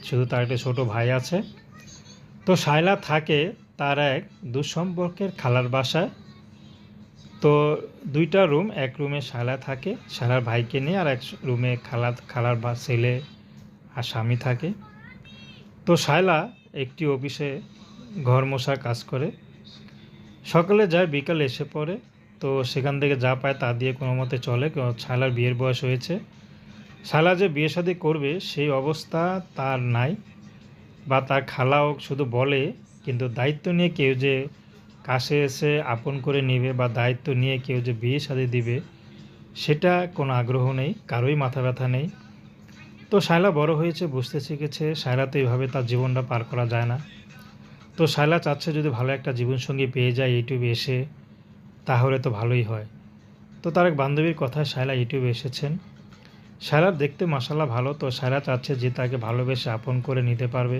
শুধু তার একটা ছোট ভাই আছে। তো শায়লা থাকে তার এক দুঃসম্পর্কের খালার বাসায়। তো ২ টা রুম, এক রুমে শায়লা থাকে, শায়লার ভাইকে নিয়ে, আর এক রুমে খালার ছেলে আর স্বামী থাকে। তো শায়লা একটি অফিসে ঘর মোছার কাজ করে। সকালে যায়, বিকালে এসে পড়ে। তো সেখান থেকে যা পায় তা দিয়ে কোনো মতে চলে। শায়লার বিয়ের বয়স হয়েছে। শায়লা যে বিয়ে শাদী করবে সেই অবস্থা তার নাই, বা তার খালাও শুধু বলে, কিন্তু দায়িত্ব নিয়ে কেউ যে কাছে এসে আপন করে নেবে বা দায়িত্ব নিয়ে কেউ যে বিয়ে শাদী দিবে সেটা কোনো আগ্রহ নেই, কারোই মাথা ব্যথা নেই। তো শায়লা বড় হয়েছে, বুঝতে শিখেছে শায়লা তো এইভাবে তার জীবনটা পার করা যায় না। তো শায়লা চাচ্ছে যদি ভালো একটা জীবনসঙ্গী পেয়ে যায় ইউটিউবে এসে, তাহলে তো ভালোই হয়। তো তার এক বান্ধবীর কথায় শায়লা ইউটিউবে এসেছেন। শায়লার দেখতে মাশাআল্লাহ ভালো, তো শায়লা চাচ্ছে যে তাকে ভালোবেসে আপন করে নিতে পারবে।